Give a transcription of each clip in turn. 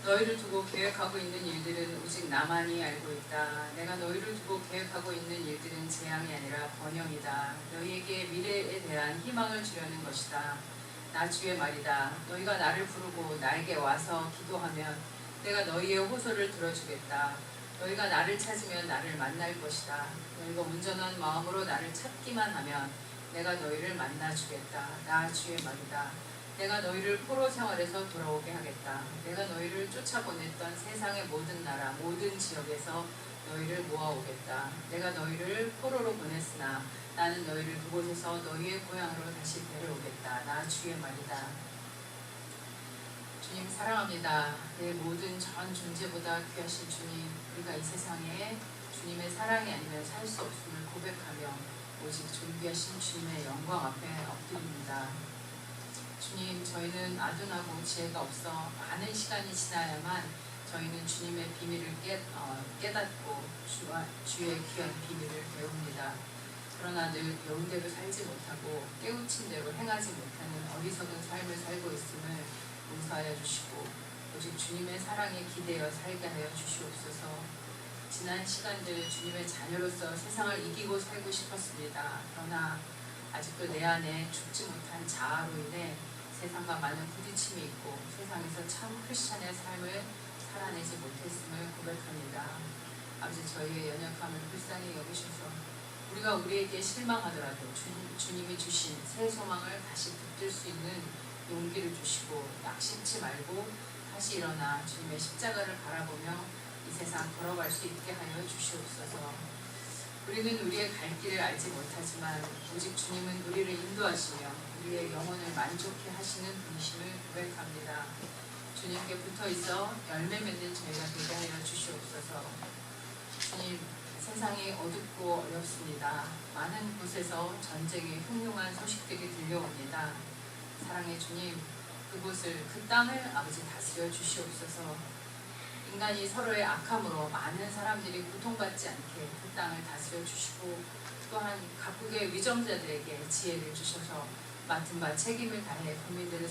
너희를 두고 계획하고 있는 일들은 오직 나만이 알고 있다. 내가 너희를 두고 계획하고 있는 일들은 재앙이 아니라 번영이다. 너희에게 미래에 대한 희망을 주려는 것이다. 나 주의 말이다. 너희가 나를 부르고 나에게 와서 기도하면 내가 너희의 호소를 들어주겠다. 너희가 나를 찾으면 나를 만날 것이다. 너희가 온전한 마음으로 나를 찾기만 하면 내가 너희를 만나주겠다. 나 주의 말이다. 내가 너희를 포로 생활에서 돌아오게 하겠다. 내가 너희를 쫓아보냈던 세상의 모든 나라, 모든 지역에서 너희를 모아오겠다. 내가 너희를 포로로 보냈으나 나는 너희를 그곳에서 너희의 고향으로 다시 데려오겠다. 나 주의 말이다. 주님 사랑합니다. 내 모든 전 존재보다 귀하신 주님, 우리가 이 세상에 주님의 사랑이 아니면 살 수 없음을 고백하며 오직 존귀하신 주님의 영광 앞에 엎드립니다. 주님, 저희는 아둔하고 지혜가 없어 많은 시간이 지나야만 저희는 주님의 비밀을 깨닫고 주의 귀한 비밀을 배웁니다. 그러나 늘 배운 대로 살지 못하고 깨우친 대로 행하지 못하는 어리석은 삶을 살고 있음을 용서하여 주시고 오직 주님의 사랑에 기대어 살게 하여 주시옵소서. 지난 시간들 주님의 자녀로서 세상을 이기고 살고 싶었습니다. 그러나 아직도 내 안에 죽지 못한 자아로 인해 세상과 많은 부딪힘이 있고 세상에서 참 크리스찬의 삶을 살아내지 못했음을 고백합니다. 아버지, 저희의 연약함을 불쌍히 여기셔서 우리가 우리에게 실망하더라도 주님이 주신 새 소망을 다시 붙들 수 있는 용기를 주시고 낙심치 말고 다시 일어나 주님의 십자가를 바라보며 이 세상 걸어갈 수 있게 하여 주시옵소서. 우리는 우리의 갈 길을 알지 못하지만 오직 주님은 우리를 인도하시며 우리의 영혼을 만족해 하시는 분이심을 고백합니다. 주님께 붙어있어 열매 맺는 저희가 되게 하여 주시옵소서. 주님, 세상이 어둡고 어렵습니다. 많은 곳에서 전쟁의 흉흉한 소식들이 들려옵니다. 사랑의 주님, 그곳을, 그 땅을 아버지 다스려 주시옵소서. 인간이 서로의 악함으로 많은 사람들이 고통받지 않게 그 땅을 다스려 주시고 또한 각국의 위정자들에게 지혜를 주셔서 맡은 바 책임을 다해 국민들을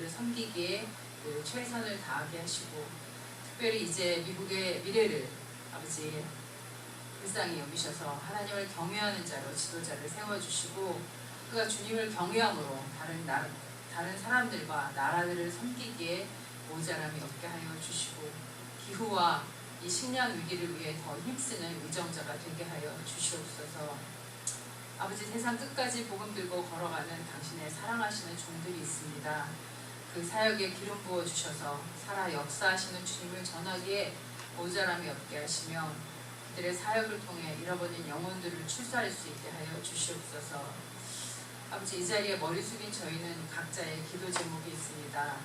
섬기기에 그 최선을 다하게 하시고 특별히 이제 미국의 미래를 아버지 불쌍히 여기셔서 하나님을 경외하는 자로 지도자를 세워주시고 그가 주님을 경외함으로 다른 사람들과 나라들을 섬기기에 모자람이 없게 하여 주시고 기후와 이 식량 위기를 위해 더 힘쓰는 위정자가 되게 하여 주시옵소서. 아버지, 세상 끝까지 복음 들고 걸어가는 당신의 사랑하시는 종들이 있습니다. 그 사역에 기름 부어 주셔서 살아 역사하시는 주님을 전하기에 모자람이 없게 하시며 그들의 사역을 통해 잃어버린 영혼들을 출사할 수 있게 하여 주시옵소서. 아버지, 이 자리에 머리 숙인 저희는 각자의 기도 제목이 있습니다.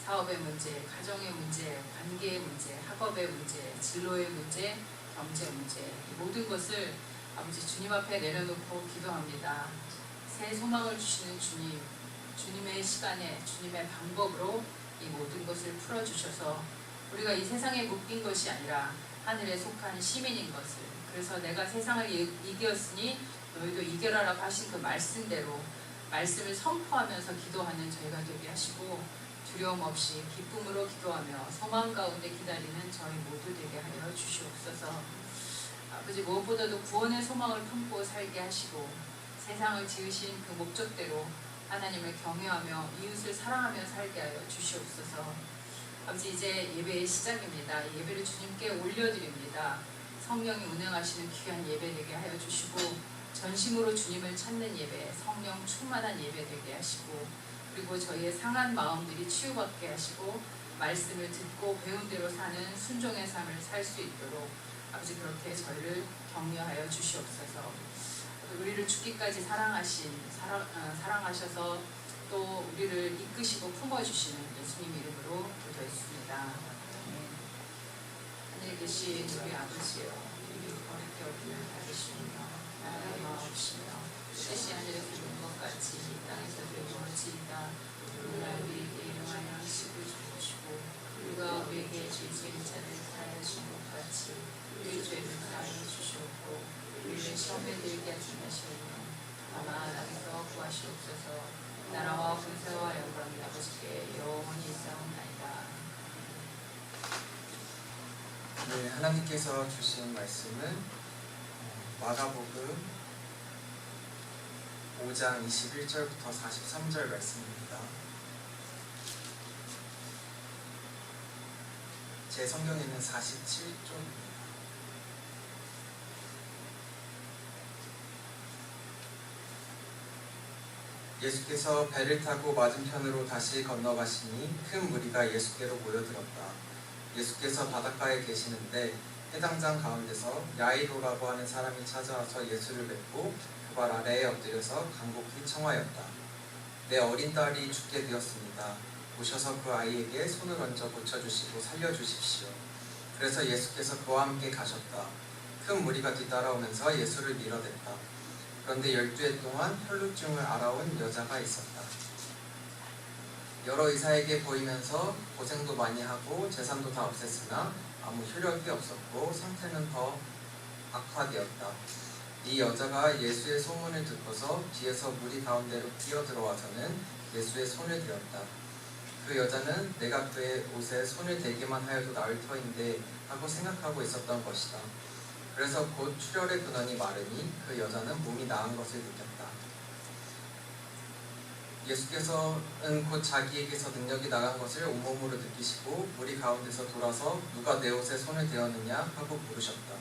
사업의 문제, 가정의 문제, 관계의 문제, 학업의 문제, 진로의 문제, 경제 문제, 이 모든 것을 아버지 주님 앞에 내려놓고 기도합니다. 새 소망을 주시는 주님, 주님의 시간에 주님의 방법으로 이 모든 것을 풀어주셔서 우리가 이 세상에 묶인 것이 아니라 하늘에 속한 시민인 것을, 그래서 내가 세상을 이겼으니 너희도 이겨라라고 하신 그 말씀대로 말씀을 선포하면서 기도하는 저희가 되게 하시고 두려움 없이 기쁨으로 기도하며 소망 가운데 기다리는 저희 모두 되게 하여 주시옵소서. 아버지, 무엇보다도 구원의 소망을 품고 살게 하시고 세상을 지으신 그 목적대로 하나님을 경외하며 이웃을 사랑하며 살게 하여 주시옵소서. 아버지, 이제 예배의 시작입니다. 예배를 주님께 올려드립니다. 성령이 운행하시는 귀한 예배 되게 하여 주시고 전심으로 주님을 찾는 예배, 성령 충만한 예배 되게 하시고 그리고 저희의 상한 마음들이 치유받게 하시고 말씀을 듣고 배운 대로 사는 순종의 삶을 살 수 있도록 아버지 그렇게 저희를 격려하여 주시옵소서. 우리를 죽기까지 사랑하셔서 또 우리를 이끄시고 품어주시는 예수님 이름으로 기도했습니다. 하늘에 계신 우리 아버지여, 우리 어렵게 없는 받으시며 나라의 마옵시며 뜻이 하늘에서 이룬 것 같이 이 땅에서도 이루어지이다. 오늘날 우리에게 일용할 양식을 주시고 우리가 우리에게 죄 지은 자를 사하여 준 것 같이 우리의 죄를 사하여 주시옵고 우리를 시험에 들게 하지 마시오며 다만 악에서 구하시옵소서. 나라와 권세와 영광이 아버지께 영원히 있사옵나이다. 네, 하나님께서 주신 말씀은 마가복음 5장 21절부터 43절 말씀입니다. 제 성경에는 47쪽입니다. 예수께서 배를 타고 맞은편으로 다시 건너가시니 큰 무리가 예수께로 모여들었다. 예수께서 바닷가에 계시는데 해당장 가운데서 야이로라고 하는 사람이 찾아와서 예수를 뵙고 그 발 아래에 엎드려서 간곡히 청하였다. 내 어린 딸이 죽게 되었습니다. 오셔서 그 아이에게 손을 얹어 고쳐주시고 살려주십시오. 그래서 예수께서 그와 함께 가셨다. 큰 무리가 뒤따라오면서 예수를 밀어댔다. 그런데 12해 동안 혈루증을 앓아온 여자가 있었다. 여러 의사에게 보이면서 고생도 많이 하고 재산도 다 없앴으나 아무 효력이 없었고 상태는 더 악화되었다. 이 여자가 예수의 소문을 듣고서 뒤에서 무리 가운데로 뛰어들어와서는 예수의 손을 대었다. 그 여자는 내가 그의 옷에 손을 대기만 하여도 나을 터인데 하고 생각하고 있었던 것이다. 그래서 곧 출혈의 근원이 마르니 그 여자는 몸이 나은 것을 느꼈다. 예수께서는 곧 자기에게서 능력이 나간 것을 온몸으로 느끼시고 무리 가운데서 돌아서 누가 내 옷에 손을 대었느냐 하고 물으셨다.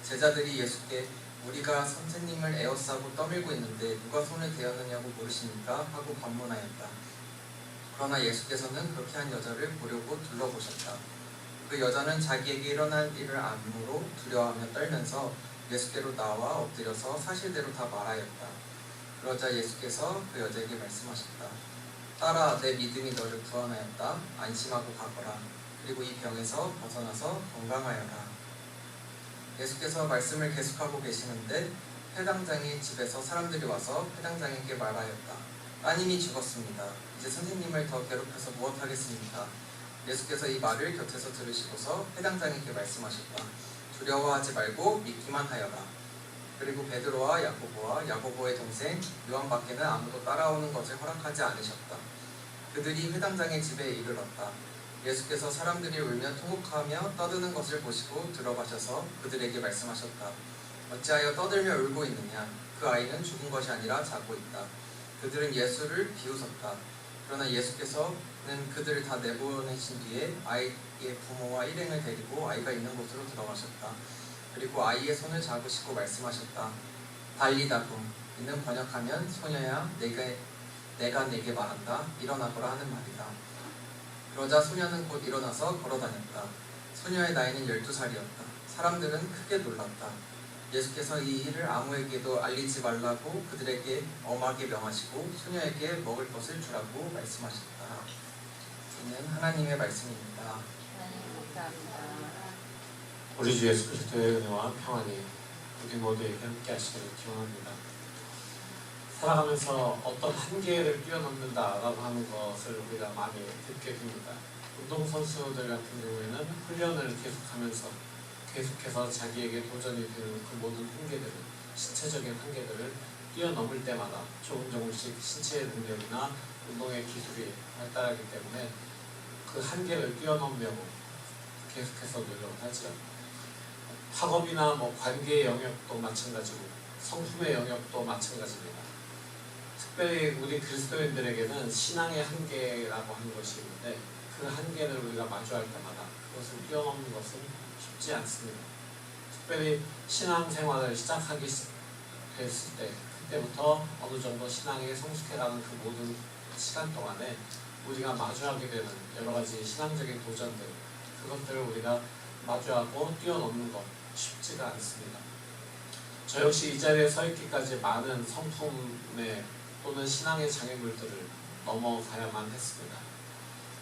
제자들이 예수께 우리가 선생님을 에워싸고 떠밀고 있는데 누가 손을 대었느냐고 물으시니까 하고 반문하였다. 그러나 예수께서는 그렇게 한 여자를 보려고 둘러보셨다. 그 여자는 자기에게 일어날 일을 암으로 두려워하며 떨면서 예수께로 나와 엎드려서 사실대로 다 말하였다. 그러자 예수께서 그 여자에게 말씀하셨다. 딸아, 내 믿음이 너를 구원하였다. 안심하고 가거라. 그리고 이 병에서 벗어나서 건강하여라. 예수께서 말씀을 계속하고 계시는데 회당장의 집에서 사람들이 와서 회당장에게 말하였다. 따님이 죽었습니다. 이제 선생님을 더 괴롭혀서 무엇하겠습니까? 예수께서 이 말을 곁에서 들으시고서 회당장에게 말씀하셨다. 두려워하지 말고 믿기만 하여라. 그리고 베드로와 야고보의 동생 요한밖에는 아무도 따라오는 것을 허락하지 않으셨다. 그들이 회당장의 집에 이르렀다. 예수께서 사람들이 울며 통곡하며 떠드는 것을 보시고 들어가셔서 그들에게 말씀하셨다. 어찌하여 떠들며 울고 있느냐? 그 아이는 죽은 것이 아니라 자고 있다. 그들은 예수를 비웃었다. 그러나 예수께서는 그들을 다 내보내신 뒤에 아이의 부모와 일행을 데리고 아이가 있는 곳으로 들어가셨다. 그리고 아이의 손을 잡으시고 말씀하셨다. 달리다굼, 이는 번역하면 소녀야 내가 내게 말한다. 일어나거라 하는 말이다. 그러자 소녀는 곧 일어나서 걸어다녔다. 소녀의 나이는 12살이었다. 사람들은 크게 놀랐다. 예수께서 이 일을 아무에게도 알리지 말라고 그들에게 엄하게 명하시고 소녀에게 먹을 것을 주라고 말씀하셨다. 이는 하나님의 말씀입니다. 하나님 감사합니다. 우리 주 예수 그리스도의 은혜와 평안이 우리 모두에게 함께 하시기를 기원합니다. 살아가면서 어떤 한계를 뛰어넘는다라고 하는 것을 우리가 많이 듣게 됩니다. 운동선수들 같은 경우에는 훈련을 계속하면서 계속해서 자기에게 도전이 되는 그 모든 한계들을, 신체적인 한계들을 뛰어넘을 때마다 조금씩 신체의 능력이나 운동의 기술이 발달하기 때문에 그 한계를 뛰어넘으려고 계속해서 노력을 하죠. 학업이나 관계의 영역도 마찬가지고 성품의 영역도 마찬가지입니다. 특별히 우리 그리스도인들에게는 신앙의 한계라고 하는 것이 있는데 그 한계를 우리가 마주할 때마다 그것을 뛰어넘는 것은 쉽지 않습니다. 특별히 신앙생활을 시작하기 됐을 때 그때부터 어느 정도 신앙에 성숙해가는 그 모든 시간 동안에 우리가 마주하게 되는 여러 가지 신앙적인 도전들, 그것들을 우리가 마주하고 뛰어넘는 것 쉽지가 않습니다. 저 역시 이 자리에 서 있기까지 많은 성품의 또는 신앙의 장애물들을 넘어가야만 했습니다.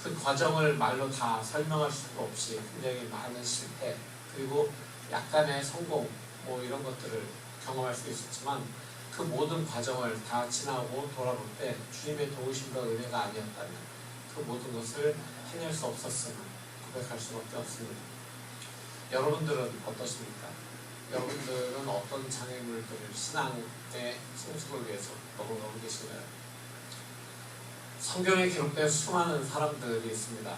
그 과정을 말로 다 설명할 수가 없이 굉장히 많은 실패 그리고 약간의 성공 이런 것들을 경험할 수 있었지만 그 모든 과정을 다 지나고 돌아볼 때 주님의 도우심과 은혜가 아니었다면 그 모든 것을 해낼 수 없었음을 고백할 수밖에 없습니다. 여러분들은 어떠십니까? 여러분들은 어떤 장애물들을 신앙의 성숙을 위해서 넘어가고 계시나요? 성경에 기록된 수많은 사람들이 있습니다.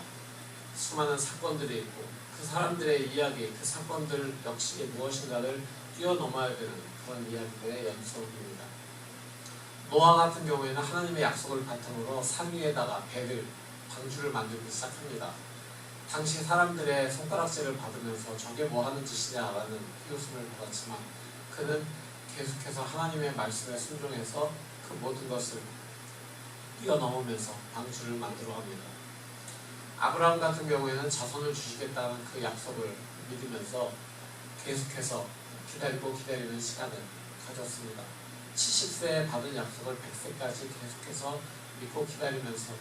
수많은 사건들이 있고 그 사람들의 이야기, 그 사건들 역시 무엇인가를 뛰어넘어야 되는 그런 이야기들의 연속입니다. 노아 같은 경우에는 하나님의 약속을 바탕으로 산 위에다가 배를, 방주를 만들기 시작합니다. 당시 사람들의 손가락질을 받으면서 저게 뭐하는 짓이냐라는 비웃음을 받았지만 그는 계속해서 하나님의 말씀에 순종해서 그 모든 것을 뛰어넘으면서 방주를 만들어갑니다. 아브라함 같은 경우에는 자손을 주시겠다는 그 약속을 믿으면서 계속해서 기다리는 시간을 가졌습니다. 70세에 받은 약속을 100세까지 계속해서 믿고 기다리면서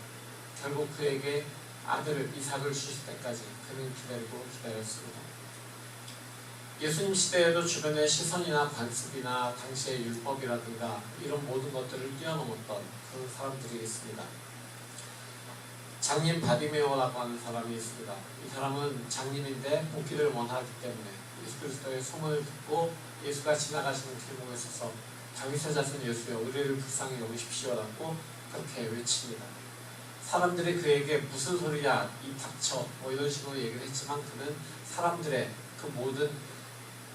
결국 그에게 아들 이삭을 주실 때까지 그는 기다렸습니다. 예수님 시대에도 주변의 시선이나 관습이나 당시의 율법이라든가 이런 모든 것들을 뛰어넘었던 그런 사람들이 있습니다. 장님 바디메오라고 하는 사람이 있습니다. 이 사람은 장님인데 복귀를 원하기 때문에 예수 그리스도의 소문을 듣고 예수가 지나가시는 길목에 서서 다윗의 자손 예수여 우리를 불쌍히 여기십시오라고 그렇게 외칩니다. 사람들이 그에게 무슨 소리야 이 닥쳐 뭐 이런 식으로 얘기를 했지만 그는 사람들의 그 모든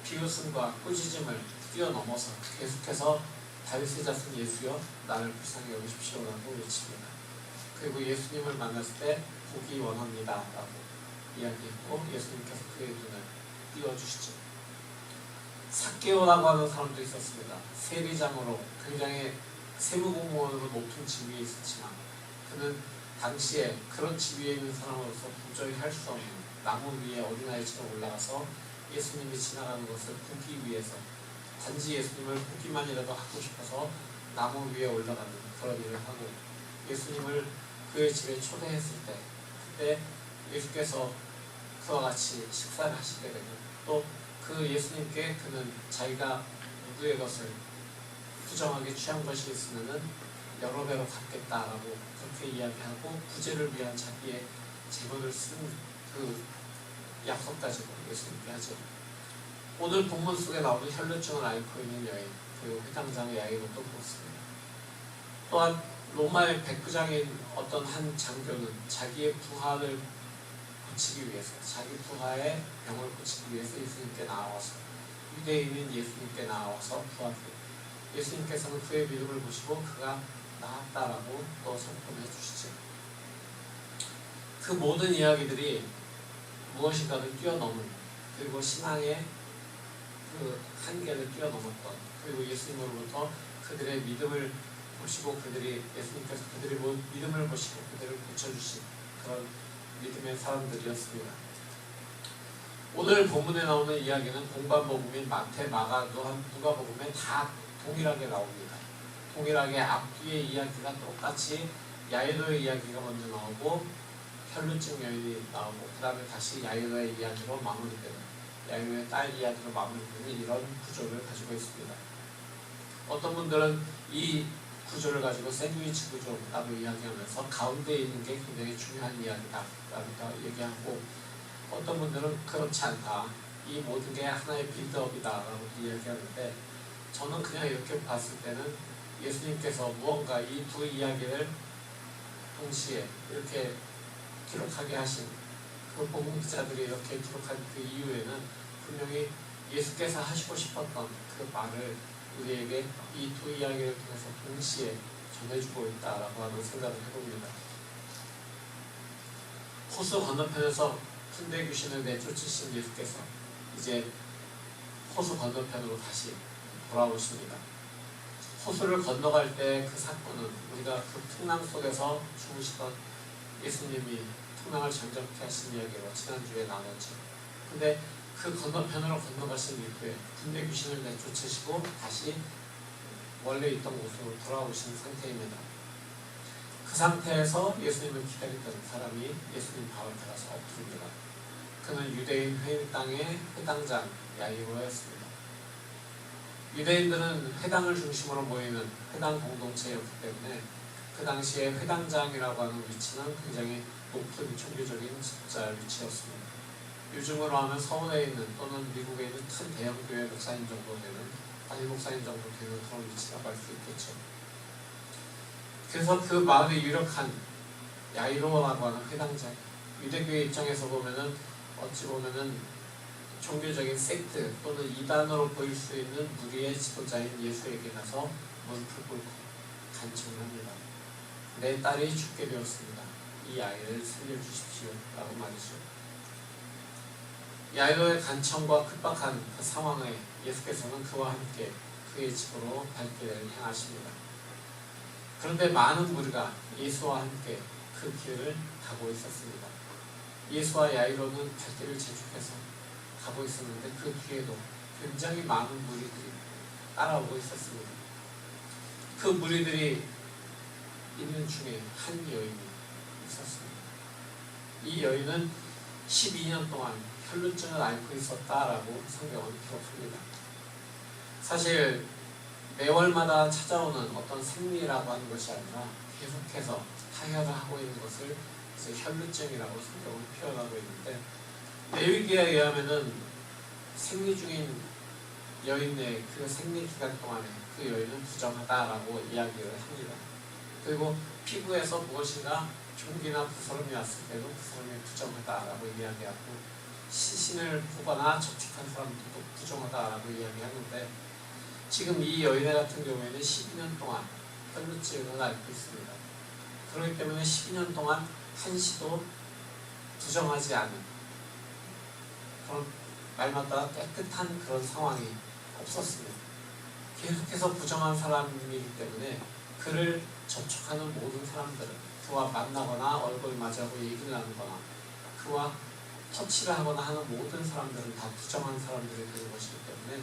비웃음과 꾸짖음을 뛰어넘어서 계속해서 다윗의 자손 예수여 나를 불쌍히 여기십시오라고 외칩니다. 그리고 예수님을 만났을 때 보기 원합니다 라고 이야기했고 예수님께서 그의 눈을 띄워주시죠. 삭개오라고 하는 사람도 있었습니다. 세리장으로 굉장히 세무공무원으로 높은 지위에 있었지만 그는 당시에 그런 지위에 있는 사람으로서 도저히 할 수 없는 나무 위에 어린아이처럼 올라가서 예수님이 지나가는 것을 보기 위해서 단지 예수님을 보기만이라도 하고 싶어서 나무 위에 올라가는 그런 일을 하고 예수님을 그의 집에 초대했을 때 그때 예수께서 그와 같이 식사를 하시게 되고 또 그 예수님께 그는 자기가 누구의 것을 부정하게 취한 것이 있으면은 여러 배로 갚겠다라고 그렇게 이야기하고 구제를 위한 자기의 재물을 쓴 그 약속 가지고 예수님께 하죠. 오늘 본문 속에 나오는 혈루증을 앓고 있는 여인 그리고 회당장의 야이로도 그렇습니다. 또한 로마의 백부장인 어떤 한 장교는 자기의 부하를 고치기 위해서 자기 부하의 병을 고치기 위해서 예수님께 나와서 유대인인 예수님께 나와서 부하께 예수님께서는 그의 믿음을 보시고 그가 나았다라고 또 선포해 주시죠. 그 모든 이야기들이 무엇인가를 뛰어넘은 그리고 신앙의 그 한계를 뛰어넘었던 그리고 예수님으로부터 그들의 믿음을 보시고 예수님께서 그들의 믿음을 보시고 그들을 고쳐주신 그런 믿음의 사람들이었습니다. 오늘 본문에 나오는 이야기는 공관복음인 마태, 마가, 누가복음에 다 동일하게 나옵니다. 동일하게 앞뒤의 이야기가 똑같이 야이로의 이야기가 먼저 나오고 혈루증 여인이 나오고 그 다음에 다시 야이로의 이야기로 마무리되는 야이로의 딸 이야기로 마무리되는 이런 구조를 가지고 있습니다. 어떤 분들은 이 구조를 가지고 샌드위치 구조라고 이야기하면서 가운데에 있는 게 굉장히 중요한 이야기다 라고 얘기하고 어떤 분들은 그렇지 않다. 이 모든 게 하나의 빌드업이다 라고 이야기하는데 저는 그냥 이렇게 봤을 때는 예수님께서 무언가 이 두 이야기를 동시에 이렇게 기록하게 하신 그 복음 기자들이 이렇게 기록한 그 이유에는 분명히 예수께서 하시고 싶었던 그 말을 우리에게 이 두 이야기를 통해서 동시에 전해주고 있다라고 하는 생각을 해봅니다. 호수 건너편에서 군대 귀신을 내쫓으신 예수께서 이제 호수 건너편으로 다시 돌아오십니다. 호수를 건너갈 때 그 사건은 우리가 그 풍랑 속에서 죽으시던 예수님이 풍랑을 잠잠케 하신 이야기로 지난주에 나눴죠. 근데 그 건너편으로 건너가신 이후에 군대 귀신을 내쫓으시고 다시 원래 있던 곳으로 돌아오신 상태입니다. 그 상태에서 예수님을 기다리던 사람이 예수님 발 앞에 가서 엎드립니다. 그는 유대인 회당의 회당장 야이로였습니다. 유대인들은 회당을 중심으로 모이는 회당 공동체였기 때문에 그 당시에 회당장이라고 하는 위치는 굉장히 높은 종교적인 위치였습니다. 요즘으로 하면 서울에 있는 또는 미국에 있는 큰 대형 교회 목사님 정도 되는 단일 목사님 정도 되는 그런 위치라고 할 수 있겠죠. 그래서 그 마을에 유력한 야이로라고 하는 회당장 유대교의 입장에서 보면은 어찌 보면은 종교적인 섹트 또는 이단으로 보일 수 있는 무리의 지도자인 예수에게 가서 무릎을 꿇고 간청합니다. 내 딸이 죽게 되었습니다. 이 아이를 살려주십시오. 라고 말이죠. 야이로의 간청과 급박한 그 상황에 예수께서는 그와 함께 그의 집으로 발길을 향하십니다. 그런데 많은 무리가 예수와 함께 그 길을 가고 있었습니다. 예수와 야이로는 발길을 재촉해서 가고 있었는데 그 뒤에도 굉장히 많은 무리들이 따라오고 있었습니다. 그 무리들이 있는 중에 한 여인이 있었습니다. 이 여인은 12년 동안 혈루증을 앓고 있었다라고 성경은 기록합니다. 사실 매월마다 찾아오는 어떤 생리라고 하는 것이 아니라 계속해서 타혈을 하고 있는 것을 이제 혈루증이라고 성경은 표현하고 있는데, 레위기에 의하면은 생리 중인 여인의 그 생리 기간 동안에 그 여인은 부정하다라고 이야기를 합니다. 그리고 피부에서 무엇인가 종기나 부스럼이 왔을 때도 그 사람이 부정하다라고 이야기하고, 시신을 보거나 접촉한 사람들도 부정하다라고 이야기하는데, 지금 이 여인의 같은 경우에는 12년 동안 혈루증을 앓고 있습니다. 그렇기 때문에 12년 동안 한시도 부정하지 않은 그런 말마다 깨끗한 그런 상황이 없었습니다. 계속해서 부정한 사람이기 때문에 그를 접촉하는 모든 사람들은, 그와 만나거나 얼굴 마주하고 얘기를 나누거나 그와 터치를 하거나 하는 모든 사람들은 다 부정한 사람들이 되는 것이기 때문에,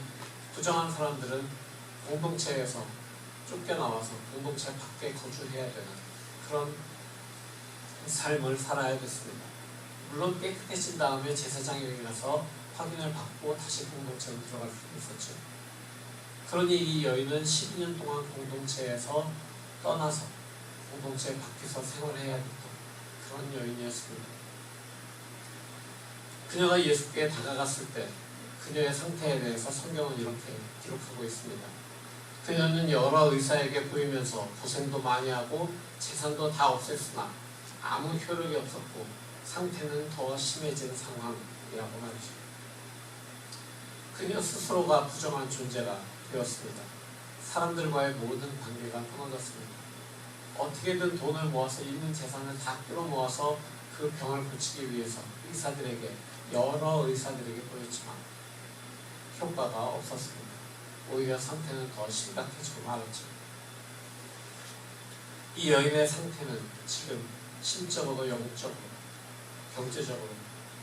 부정한 사람들은 공동체에서 쫓겨나와서 공동체 밖에 거주해야 되는 그런 삶을 살아야 됐습니다. 물론 깨끗해진 다음에 제사장에게 가서 확인을 받고 다시 공동체로 들어갈 수 있었죠. 그러니 이 여인은 12년 동안 공동체에서 떠나서 공동체 밖에서 생활해야 됐던 그런 여인이었습니다. 그녀가 예수께 다가갔을 때 그녀의 상태에 대해서 성경은 이렇게 기록하고 있습니다. 그녀는 여러 의사에게 보이면서 고생도 많이 하고 재산도 다 없앴으나 아무 효력이 없었고 상태는 더 심해진 상황이라고 말이죠. 그녀 스스로가 부정한 존재가 되었습니다. 사람들과의 모든 관계가 끊어졌습니다. 어떻게든 돈을 모아서 있는 재산을 다 끌어모아서 그 병을 고치기 위해서 여러 의사들에게 보였지만 효과가 없었습니다. 오히려 상태는 더 심각해지고 말았죠. 이 여인의 상태는 지금 심적으로, 영적으로, 경제적으로,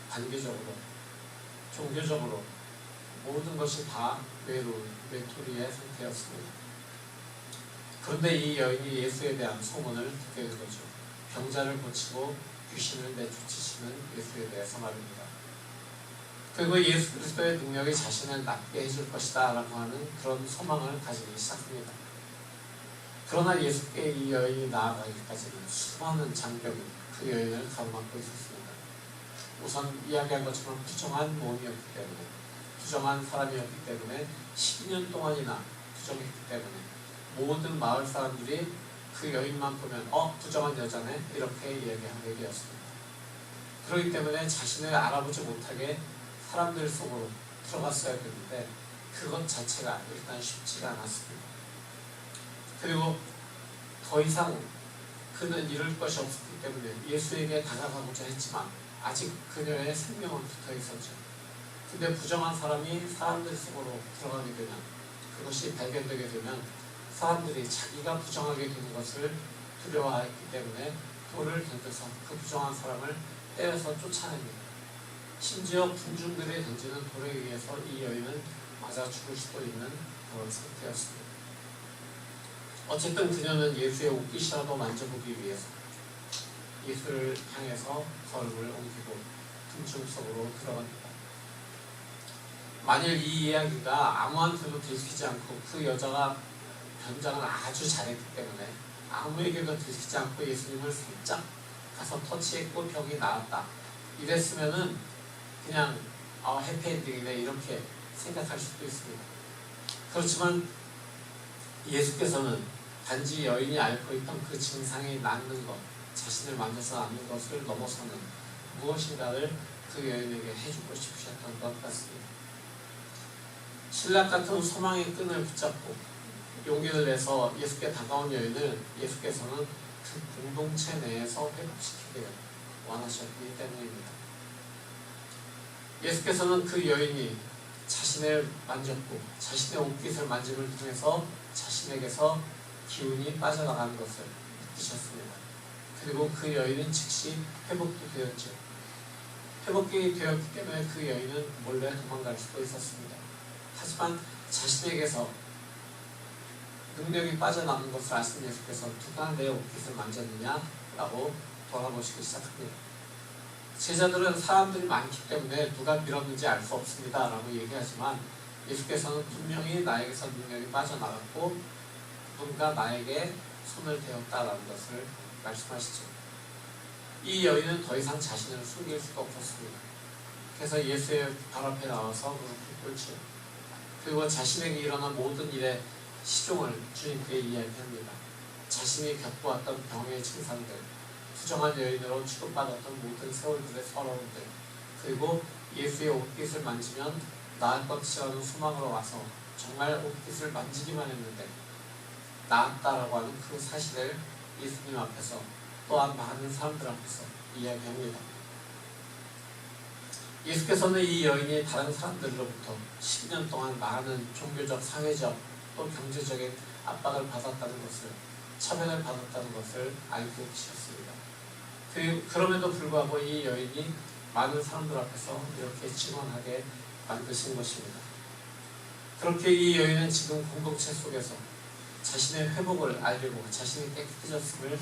관계적으로, 종교적으로 모든 것이 다 외로운 외톨이의 상태였습니다. 그런데 이 여인이 예수에 대한 소문을 듣게 된 거죠. 병자를 고치고 귀신을 내쫓으시는 예수에 대해서 말입니다. 그리고 예수 그리스도의 능력이 자신을 낫게 해줄 것이다 라고 하는 그런 소망을 가지기 시작합니다. 그러나 예수께 이 여인이 나아가기까지는 수많은 장벽이 그 여인을 가로막고 있었습니다. 우선 이야기한 것처럼 부정한 몸이었기 때문에, 부정한 사람이었기 때문에 12년 동안이나 부정했기 때문에 모든 마을 사람들이 그 여인만 보면 부정한 여자네 이렇게 이야기하게 되었습니다. 그렇기 때문에 자신을 알아보지 못하게 사람들 속으로 들어갔어야 되는데 그것 자체가 일단 쉽지가 않았습니다. 그리고 더 이상 그는 이룰 것이 없었기 때문에 예수에게 다가가고자 했지만 아직 그녀의 생명은 붙어 있었죠. 근데 부정한 사람이 사람들 속으로 들어가게 되면, 그것이 발견되게 되면 사람들이 자기가 부정하게 되는 것을 두려워했기 때문에 돌을 던져서 그 부정한 사람을 때려서 쫓아냅니다. 심지어 군중들이 던지는 돌에 의해서 이 여인은 맞아 죽을 수도 있는 그런 상태였습니다. 어쨌든 그녀는 예수의 옷깃이라도 만져보기 위해서 예수를 향해서 걸음을 옮기고 군중 속으로 들어갑니다. 만일 이 이야기가 아무한테도 들키지 않고 그 여자가 변장을 아주 잘했기 때문에 아무에게도 들키지 않고 예수님을 살짝 가서 터치했고 병이 나았다 이랬으면은 그냥 해피엔딩이네 이렇게 생각할 수도 있습니다. 그렇지만 예수께서는 단지 여인이 앓고 있던 그 증상이 낫는 것, 자신을 만져서 낫는 것을 넘어서는 무엇인가를 그 여인에게 해주고 싶으셨던 것 같습니다. 신랑 같은 소망의 끈을 붙잡고 용기를 내서 예수께 다가온 여인을 예수께서는 그 공동체 내에서 회복시키기를 원하셨기 때문입니다. 예수께서는 그 여인이 자신을 만졌고 자신의 옷깃을 만짐을 통해서 자신에게서 기운이 빠져나가는 것을 느끼셨습니다. 그리고 그 여인은 즉시 회복이 되었죠. 회복이 되었기 때문에 그 여인은 몰래 도망갈 수도 있었습니다. 하지만 자신에게서 능력이 빠져나간 것을 아신 예수께서 누가 내 옷깃을 만졌느냐? 라고 돌아보시기 시작합니다. 제자들은 사람들이 많기 때문에 누가 밀었는지 알 수 없습니다 라고 얘기하지만 예수께서는 분명히 나에게서 능력이 빠져나갔고 누군가 나에게 손을 대었다라는 것을 말씀하시죠. 이 여인은 더 이상 자신을 숨길 수가 없었습니다. 그래서 예수의 발 앞에 나와서 무릎을 꿇죠. 그리고 자신에게 일어난 모든 일의 시종을 주님께 이야기합니다. 자신이 겪어왔던 병의 증상들, 부정한 여인으로 취급받았던 모든 세월들의 서러움들, 그리고 예수의 옷깃을 만지면 나을 것이라는 소망으로 와서 정말 옷깃을 만지기만 했는데 나았다라고 하는 그 사실을 예수님 앞에서 또한 많은 사람들 앞에서 이야기합니다. 예수께서는 이 여인이 다른 사람들로부터 10년 동안 많은 종교적, 사회적 또 경제적인 압박을 받았다는 것을, 차별을 받았다는 것을 알고 계셨습니다. 그럼에도 불구하고 이 여인이 많은 사람들 앞에서 이렇게 증언하게 만드신 것입니다. 그렇게 이 여인은 지금 공동체 속에서 자신의 회복을 알리고 자신이 깨끗해졌음을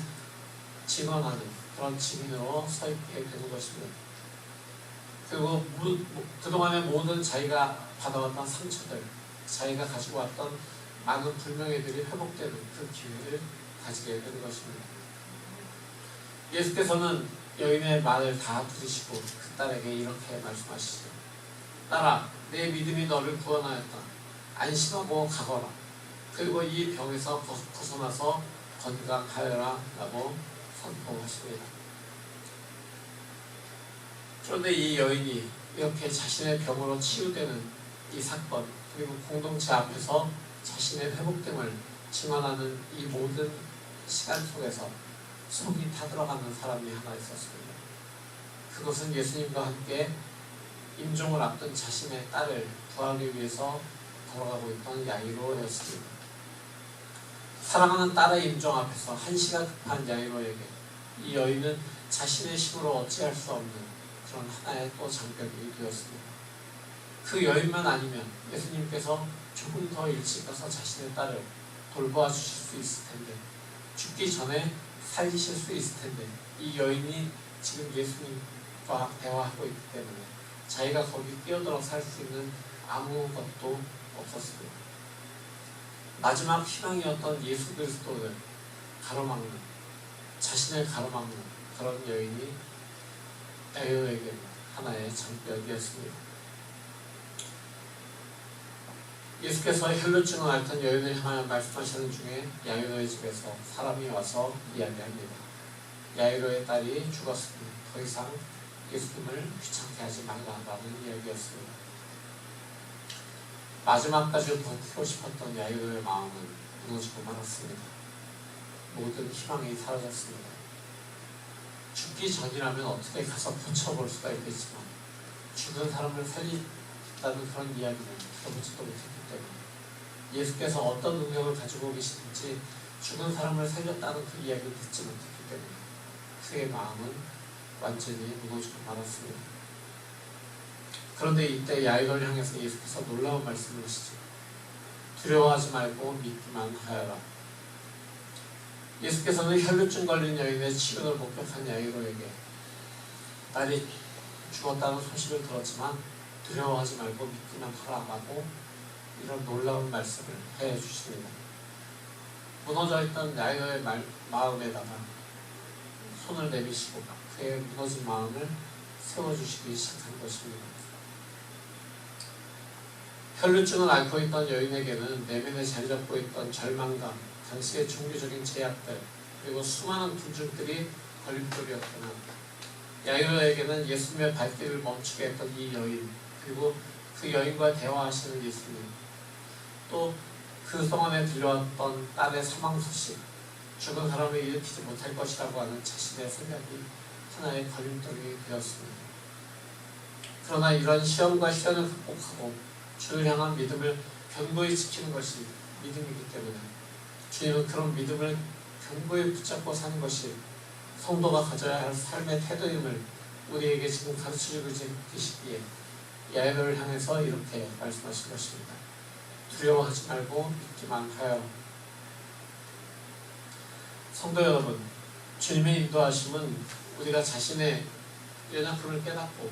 증언하는 그런 증인으로 서 있게 되는 것입니다. 그리고 그동안의 모든 자기가 받아왔던 상처들, 자기가 가지고 왔던 많은 불명예들이 회복되는 그 기회를 가지게 되는 것입니다. 예수께서는 여인의 말을 다 들으시고 그 딸에게 이렇게 말씀하시죠. 딸아, 내 믿음이 너를 구원하였다. 안심하고 가거라. 그리고 이 병에서 벗어나서 건강하여라 라고 선포하십니다. 그런데 이 여인이 이렇게 자신의 병으로 치유되는 이 사건, 그리고 공동체 앞에서 자신의 회복됨을 증언하는 이 모든 시간 속에서 속이 타들어가는 사람이 하나 있었습니다. 그것은 예수님과 함께 임종을 앞둔 자신의 딸을 구하기 위해서 걸어가고 있던 야이로였습니다. 사랑하는 딸의 임종 앞에서 한시가 급한 야이로에게 이 여인은 자신의 힘으로 어찌할 수 없는 그런 하나의 또 장벽이 되었습니다. 그 여인만 아니면 예수님께서 조금 더 일찍 가서 자신의 딸을 돌보아 주실 수 있을 텐데, 죽기 전에 살리실 수 있을 텐데, 이 여인이 지금 예수님과 대화하고 있기 때문에 자기가 거기 끼어들어서 할 수 있는 아무것도 없었습니다. 마지막 희망이었던 예수 그리스도를 가로막는, 자신을 가로막는 그런 여인이 야이로에게 하나의 장벽이었습니다. 예수께서 혈루증을 앓던 여인을 향하여 말씀하시는 중에 야이로의 집에서 사람이 와서 이야기합니다. 야이로의 딸이 죽었으니 더 이상 예수님을 귀찮게 하지 말라라는 이야기였습니다. 마지막까지 버티고 싶었던 야이로의 마음은 무너지고 말았습니다. 모든 희망이 사라졌습니다. 죽기 전이라면 어떻게 가서 붙여볼 수가 있겠지만 죽은 사람을 살린다는 그런 이야기는 들어보지도 못했기 때문에 예수께서 어떤 능력을 가지고 계시는지 죽은 사람을 살렸다는 그 이야기를 듣지 못했기 때문에 그의 마음은 완전히 무너지고 말았습니다. 그런데 이때 야이로를 향해서 예수께서 놀라운 말씀을 하시죠. 두려워하지 말고 믿기만 하여라. 예수께서는 혈루증 걸린 여인의 치유를 목격한 야이로에게 딸이 죽었다는 소식을 들었지만 두려워하지 말고 믿기만 하라라고 이런 놀라운 말씀을 해주십니다. 무너져있던 야이로의 마음에다가 손을 내미시고 그의 무너진 마음을 세워주시기 시작한 것입니다. 혈루증을 앓고 있던 여인에게는 내면에 자리 잡고 있던 절망감, 당시의 종교적인 제약들, 그리고 수많은 분쟁들이 걸림돌이었거나 야이로에게는 예수님의 발길을 멈추게 했던 이 여인, 그리고 그 여인과 대화하시는 예수님, 또 그 동안에 들려왔던 딸의 사망 소식, 죽은 사람을 일으키지 못할 것이라고 하는 자신의 생각이 하나의 걸림돌이 되었습니다. 그러나 이런 시험과 시련을 극복하고 주를 향한 믿음을 견고히 지키는 것이 믿음이기 때문에 주님은 그런 믿음을 견고히 붙잡고 사는 것이 성도가 가져야 할 삶의 태도임을 우리에게 지금 가르쳐주고 계시기에 야이로를 향해서 이렇게 말씀하신 것입니다. 두려워하지 말고 믿기만 하여. 성도 여러분, 주님의 인도하심은 우리가 자신의 연약함을 깨닫고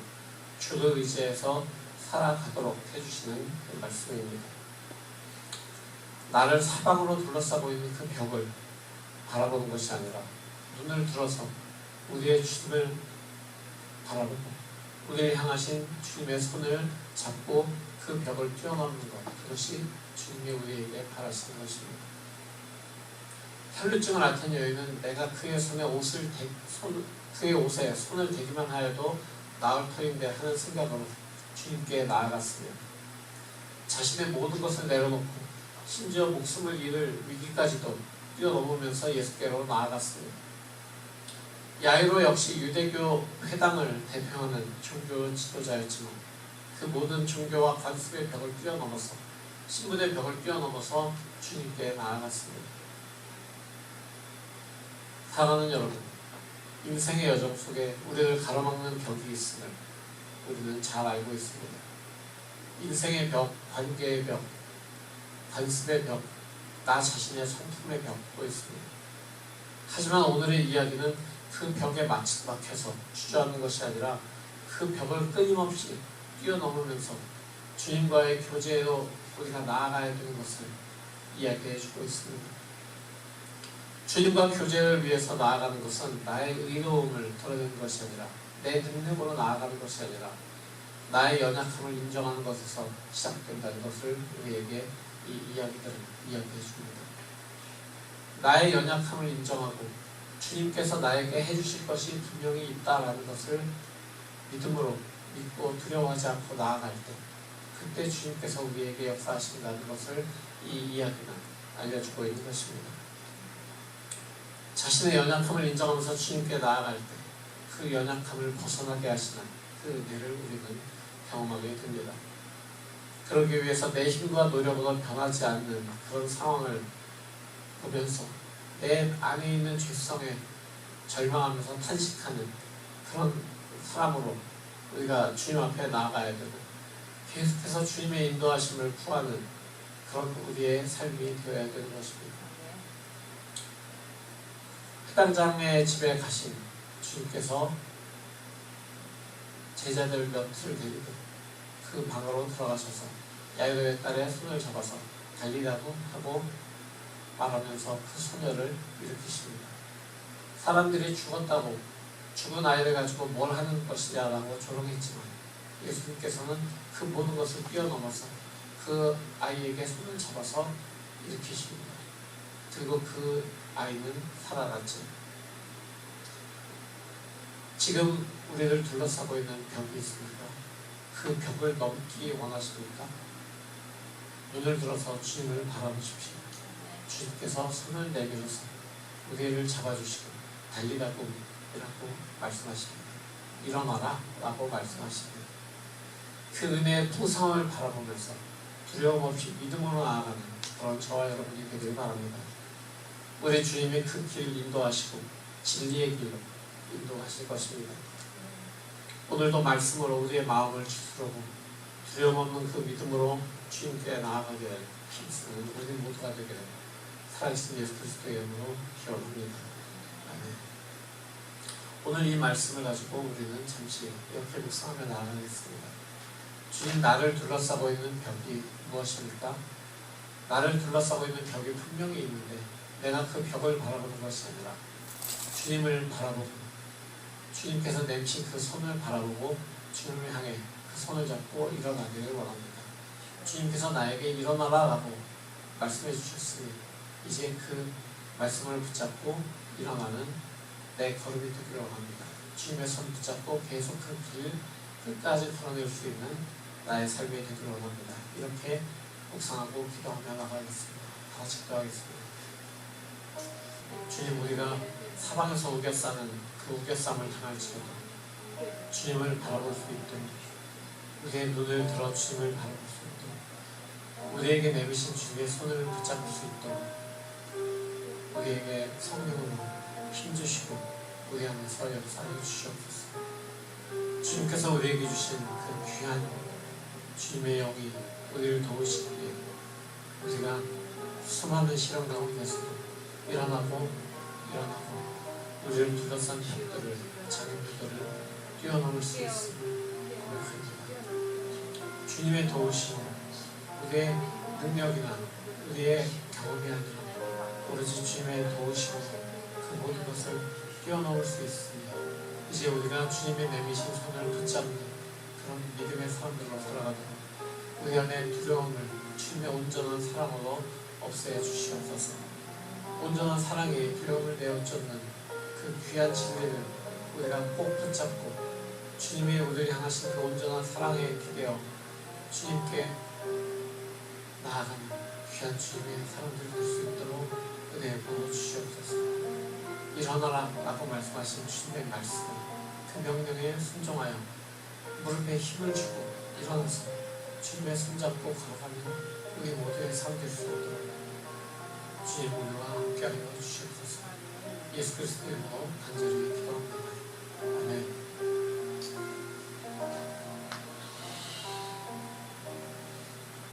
주를 의지해서 살아가도록 해주시는 그 말씀입니다. 나를 사방으로 둘러싸고 있는 그 벽을 바라보는 것이 아니라 눈을 들어서 우리의 주님을 바라보고 우리를 향하신 주님의 손을 잡고 그 벽을 뛰어넘는 것, 그것이 주님이 우리에게 바라시는 것입니다. 혈루증을 앓던 여인은 내가 그의 그의 옷에 손을 대기만 하여도 나을 터인데 하는 생각으로 주님께 나아갔으며 자신의 모든 것을 내려놓고 심지어 목숨을 잃을 위기까지도 뛰어넘으면서 예수께로 나아갔습니다. 야이로 역시 유대교 회당을 대표하는 종교 지도자였지만 그 모든 종교와 관습의 벽을 뛰어넘어서 신분의 벽을 뛰어넘어서 주님께 나아갔습니다. 사랑하는 여러분, 인생의 여정 속에 우리를 가로막는 벽이 있음을 우리는 잘 알고 있습니다. 인생의 벽, 관계의 벽, 관습의 벽, 나 자신의 성품의 벽도 있습니다. 하지만 오늘의 이야기는 그 벽에 막혀서 주저하는 것이 아니라 그 벽을 끊임없이 뛰어넘으면서 주님과의 교제로 우리가 나아가야 되는 것을 이야기해 주고 있습니다. 주님과 교제를 위해서 나아가는 것은 나의 의로움을 드러내는 것이 아니라 내 능력으로 나아가는 것이 아니라 나의 연약함을 인정하는 것에서 시작된다는 것을 우리에게 이 이야기들을 이야기해 줍니다. 나의 연약함을 인정하고 주님께서 나에게 해주실 것이 분명히 있다라는 것을 믿음으로 믿고 두려워하지 않고 나아갈 때 그때 주님께서 우리에게 역사하신다는 것을 이 이야기는 알려주고 있는 것입니다. 자신의 연약함을 인정하면서 주님께 나아갈 때 그 연약함을 벗어나게 하시는 그 은혜를 우리는 경험하게 됩니다. 그러기 위해서 내 힘과 노력으로 변하지 않는 그런 상황을 보면서 내 안에 있는 죄성에 절망하면서 탄식하는 그런 사람으로 우리가 주님 앞에 나아가야 되고 계속해서 주님의 인도하심을 구하는 그런 우리의 삶이 되어야 되는 것입니다. 회당장의 집에 가신 주님께서 제자들 몇을 데리고 그 방으로 들어가셔서 야이로의 딸의 손을 잡아서 달리라고 하고 말하면서 그 소녀를 일으키십니다. 사람들이 죽었다고 죽은 아이를 가지고 뭘 하는 것이냐라고 조롱했지만 예수님께서는 그 모든 것을 뛰어넘어서 그 아이에게 손을 잡아서 일으키십니다. 그리고 그 아이는 살아났죠. 지금 우리를 둘러싸고 있는 벽이 있습니까? 그 벽을 넘기 원하십니까? 눈을 들어서 주님을 바라보십시오. 주님께서 손을 내밀어서 우리를 잡아주시고 달리라고 말씀하십니다. 일어나라 라고 말씀하십니다. 그 은혜의 풍성함을 바라보면서 두려움 없이 믿음으로 나아가는 그런 저와 여러분이 되길 바랍니다. 우리 주님이 그 길을 인도하시고 진리의 길로 인도하실 것입니다. 오늘도 말씀으로 우리의 마음을 추스르고 두려움 없는 그 믿음으로 주님께 나아가게 힘쓰는 우리 모두가 되기를 살아계신 예수 그리스도의 이름으로 기원합니다. 아멘. 오늘 이 말씀을 가지고 우리는 잠시 이렇게 묵상하며 나아가겠습니다. 주님, 나를 둘러싸고 있는 벽이 무엇입니까? 나를 둘러싸고 있는 벽이 분명히 있는데 내가 그 벽을 바라보는 것이 아니라 주님을 바라보고 주님께서 내미신 그 손을 바라보고 주님을 향해 그 손을 잡고 일어나기를 원합니다. 주님께서 나에게 일어나라 라고 말씀해 주셨으니 이제 그 말씀을 붙잡고 일어나는 내 걸음이 되기를 원합니다. 주님의 손 붙잡고 계속 그 길 끝까지 풀어낼 수 있는 나의 삶이 되기를 원합니다. 이렇게 묵상하고 기도하며 나가겠습니다. 다 같이 기도하겠습니다. 주님, 우리가 사방에서 우겨싸는 그 우겨쌈을 당할지라도 주님을 바라볼 수 있도록, 우리의 눈을 들어 주님을 바라볼 수 있도록, 우리에게 내미신 주님의 손을 붙잡을 수 있도록 우리에게 성령으로 힘주시고 우리 안에서 역사해 주시옵소서. 주님께서 우리에게 주신 그 귀한 주님의 영이 우리를 도우시기에 우리가 수많은 시련 가운데서도 일어나고 우리를 둘러싼 벽들을, 장애물들을 뛰어넘을 수 있음을 고백합니다. 주님의 도우심, 우리의 능력이나 우리의 경험이 아니라 오로지 주님의 도우심으로 그 모든 것을 뛰어넘을 수 있습니다. 이제 우리가 주님의 내미신 손을 붙잡는 그런 믿음의 사람들로 살아가도록 우리 안에 두려움을 주님의 온전한 사랑으로 없애 주시옵소서. 온전한 사랑이 두려움을 내어쫓는 그 귀한 진리를 우리가 꼭 붙잡고 주님이 우리를 향하신 그 온전한 사랑에 기대어 주님께 나아가는 귀한 주님의 사람들 될 수 있도록 은혜 부어주시옵소서. 일어나라 라고 말씀하신 주님의 말씀, 그 명령에 순종하여 무릎에 힘을 주고 일어나서 주님의 손잡고 걸어가는 우리 모두의 삶 될 수 있도록 주님 우리와 함께하여 주시옵소서. 예수 그리스도 이름으로 간절히 기도합니다. 아멘.